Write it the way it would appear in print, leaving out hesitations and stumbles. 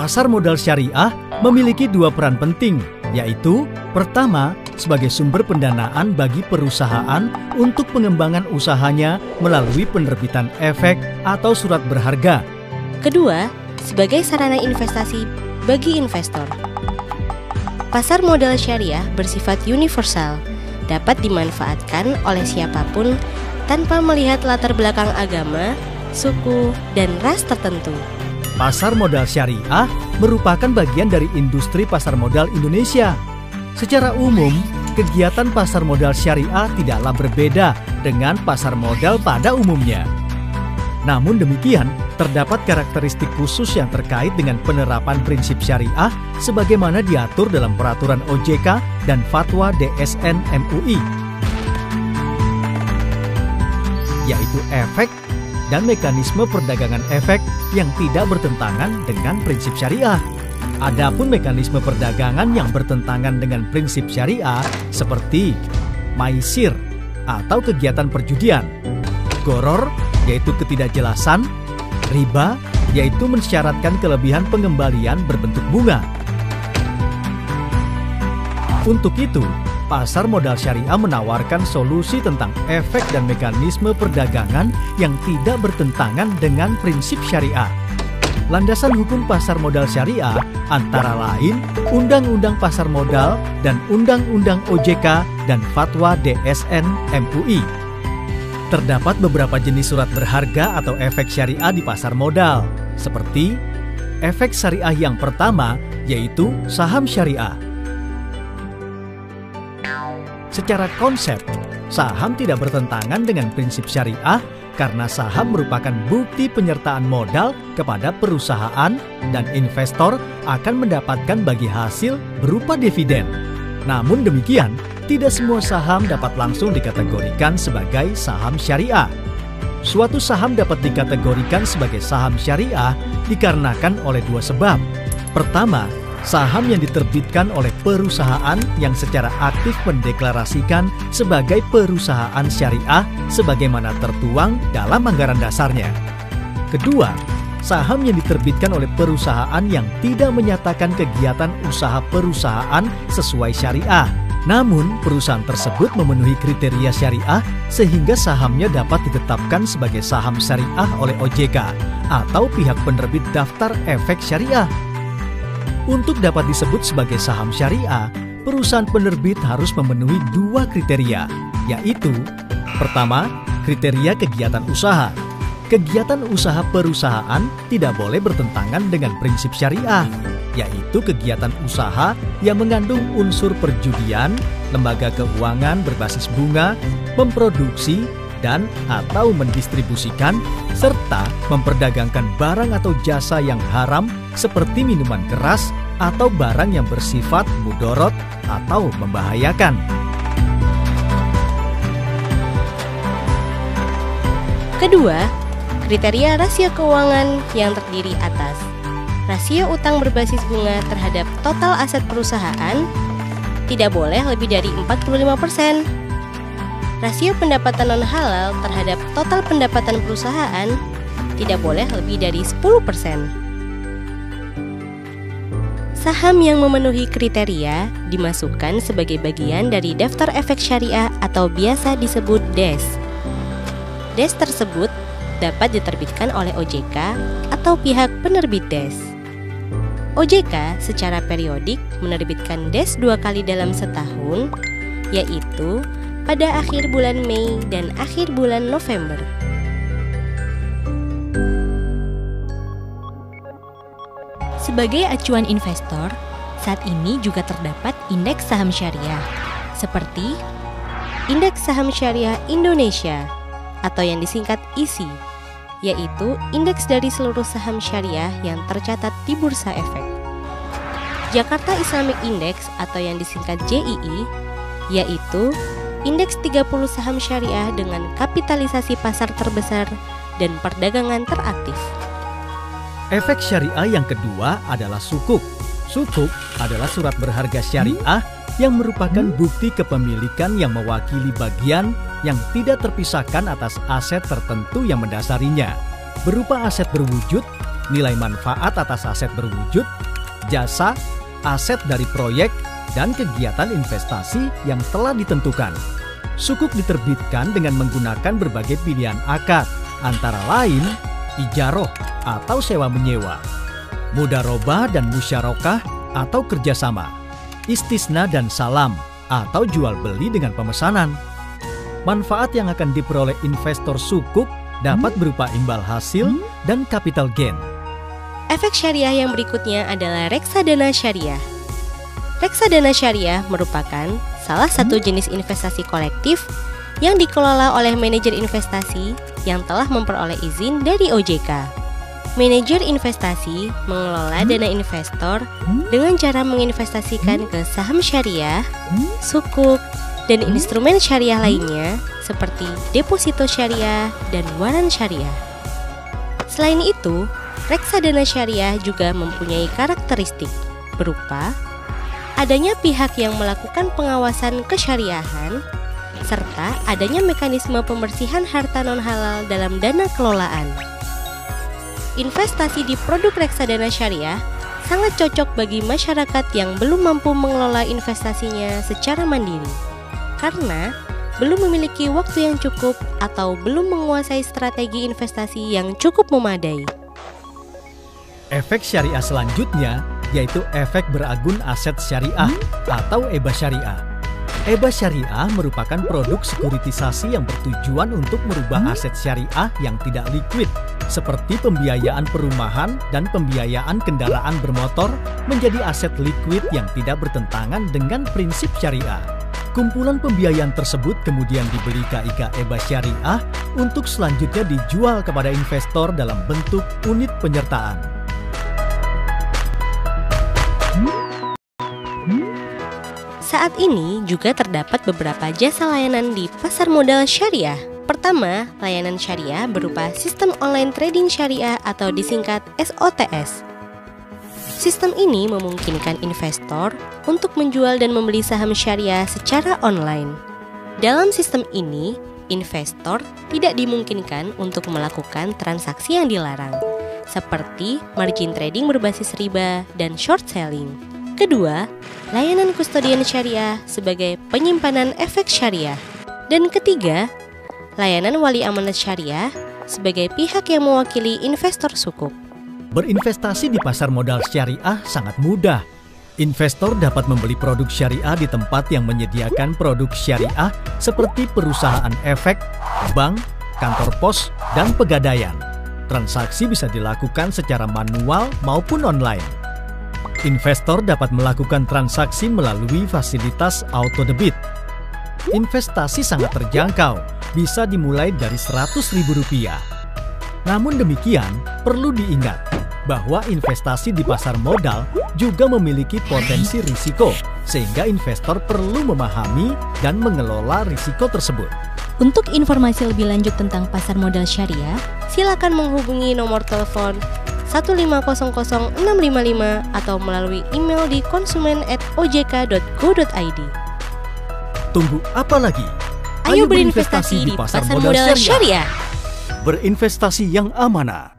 Pasar modal syariah memiliki dua peran penting, yaitu pertama, sebagai sumber pendanaan bagi perusahaan untuk pengembangan usahanya melalui penerbitan efek atau surat berharga. Kedua, sebagai sarana investasi bagi investor. Pasar modal syariah bersifat universal, dapat dimanfaatkan oleh siapapun tanpa melihat latar belakang agama, suku, dan ras tertentu. Pasar modal syariah merupakan bagian dari industri pasar modal Indonesia. Secara umum, kegiatan pasar modal syariah tidaklah berbeda dengan pasar modal pada umumnya. Namun demikian, terdapat karakteristik khusus yang terkait dengan penerapan prinsip syariah sebagaimana diatur dalam peraturan OJK dan fatwa DSN MUI, yaitu efek dan mekanisme perdagangan efek yang tidak bertentangan dengan prinsip syariah. Adapun mekanisme perdagangan yang bertentangan dengan prinsip syariah seperti maisir atau kegiatan perjudian, goror yaitu ketidakjelasan, riba yaitu mensyaratkan kelebihan pengembalian berbentuk bunga. Untuk itu, pasar modal syariah menawarkan solusi tentang efek dan mekanisme perdagangan yang tidak bertentangan dengan prinsip syariah. Landasan hukum pasar modal syariah antara lain Undang-Undang Pasar Modal dan Undang-Undang OJK dan Fatwa DSN MUI. Terdapat beberapa jenis surat berharga atau efek syariah di pasar modal, seperti efek syariah yang pertama yaitu saham syariah. Secara konsep, saham tidak bertentangan dengan prinsip syariah karena saham merupakan bukti penyertaan modal kepada perusahaan dan investor akan mendapatkan bagi hasil berupa dividen. Namun demikian, tidak semua saham dapat langsung dikategorikan sebagai saham syariah. Suatu saham dapat dikategorikan sebagai saham syariah dikarenakan oleh dua sebab. Pertama, saham yang diterbitkan oleh perusahaan yang secara aktif mendeklarasikan sebagai perusahaan syariah sebagaimana tertuang dalam anggaran dasarnya. Kedua, saham yang diterbitkan oleh perusahaan yang tidak menyatakan kegiatan usaha perusahaan sesuai syariah. Namun, perusahaan tersebut memenuhi kriteria syariah sehingga sahamnya dapat ditetapkan sebagai saham syariah oleh OJK atau pihak penerbit daftar efek syariah. Untuk dapat disebut sebagai saham syariah, perusahaan penerbit harus memenuhi dua kriteria, yaitu pertama, kriteria kegiatan usaha. Kegiatan usaha perusahaan tidak boleh bertentangan dengan prinsip syariah, yaitu kegiatan usaha yang mengandung unsur perjudian, lembaga keuangan berbasis bunga, memproduksi, dan atau mendistribusikan, serta memperdagangkan barang atau jasa yang haram seperti minuman keras atau barang yang bersifat mudorot atau membahayakan. Kedua, kriteria rasio keuangan yang terdiri atas rasio utang berbasis bunga terhadap total aset perusahaan tidak boleh lebih dari 45%. Rasio pendapatan non-halal terhadap total pendapatan perusahaan tidak boleh lebih dari 10%. Saham yang memenuhi kriteria dimasukkan sebagai bagian dari daftar efek syariah atau biasa disebut DES. DES tersebut dapat diterbitkan oleh OJK atau pihak penerbit DES. OJK secara periodik menerbitkan DES 2 kali dalam setahun, yaitu pada akhir bulan Mei dan akhir bulan November. Sebagai acuan investor, saat ini juga terdapat indeks saham syariah, seperti Indeks Saham Syariah Indonesia atau yang disingkat ISI, yaitu indeks dari seluruh saham syariah yang tercatat di Bursa Efek. Jakarta Islamic Index atau yang disingkat JII, yaitu indeks 30 saham syariah dengan kapitalisasi pasar terbesar dan perdagangan teraktif. Efek syariah yang kedua adalah sukuk. Sukuk adalah surat berharga syariah yang merupakan bukti kepemilikan yang mewakili bagian yang tidak terpisahkan atas aset tertentu yang mendasarinya, berupa aset berwujud, nilai manfaat atas aset berwujud, jasa, aset dari proyek, dan kegiatan investasi yang telah ditentukan. Sukuk diterbitkan dengan menggunakan berbagai pilihan akad, antara lain ijaroh atau sewa-menyewa, mudarobah dan musyarakah atau kerjasama, istisna dan salam atau jual-beli dengan pemesanan. Manfaat yang akan diperoleh investor sukuk dapat berupa imbal hasil dan capital gain. Efek syariah yang berikutnya adalah reksadana syariah. Reksadana syariah merupakan salah satu jenis investasi kolektif yang dikelola oleh manajer investasi yang telah memperoleh izin dari OJK. Manajer investasi mengelola dana investor dengan cara menginvestasikan ke saham syariah, sukuk, dan instrumen syariah lainnya seperti deposito syariah dan waran syariah. Selain itu, reksadana syariah juga mempunyai karakteristik berupa adanya pihak yang melakukan pengawasan kesyariahan serta adanya mekanisme pembersihan harta non-halal dalam dana kelolaan. Investasi di produk reksadana syariah sangat cocok bagi masyarakat yang belum mampu mengelola investasinya secara mandiri, karena belum memiliki waktu yang cukup atau belum menguasai strategi investasi yang cukup memadai. Efek syariah selanjutnya yaitu efek beragun aset syariah atau EBA syariah. EBA syariah merupakan produk sekuritisasi yang bertujuan untuk merubah aset syariah yang tidak liquid seperti pembiayaan perumahan dan pembiayaan kendaraan bermotor menjadi aset liquid yang tidak bertentangan dengan prinsip syariah. Kumpulan pembiayaan tersebut kemudian dibeli KIK EBA syariah untuk selanjutnya dijual kepada investor dalam bentuk unit penyertaan. Saat ini juga terdapat beberapa jasa layanan di pasar modal syariah. Pertama, layanan syariah berupa sistem online trading syariah atau disingkat SOTS. Sistem ini memungkinkan investor untuk menjual dan membeli saham syariah secara online. Dalam sistem ini, investor tidak dimungkinkan untuk melakukan transaksi yang dilarang, seperti margin trading berbasis riba dan short selling. Kedua, layanan kustodian syariah sebagai penyimpanan efek syariah. Dan ketiga, layanan wali amanat syariah sebagai pihak yang mewakili investor sukuk. Berinvestasi di pasar modal syariah sangat mudah. Investor dapat membeli produk syariah di tempat yang menyediakan produk syariah seperti perusahaan efek, bank, kantor pos, dan pegadaian. Transaksi bisa dilakukan secara manual maupun online. Investor dapat melakukan transaksi melalui fasilitas auto debit. Investasi sangat terjangkau, bisa dimulai dari Rp100.000. Namun demikian, perlu diingat bahwa investasi di pasar modal juga memiliki potensi risiko, sehingga investor perlu memahami dan mengelola risiko tersebut. Untuk informasi lebih lanjut tentang pasar modal syariah, silakan menghubungi nomor telepon 1500655 atau melalui email di konsumen@ojk.go.id. Tunggu apa lagi? Ayo berinvestasi di pasar modal syariah. Berinvestasi yang amanah.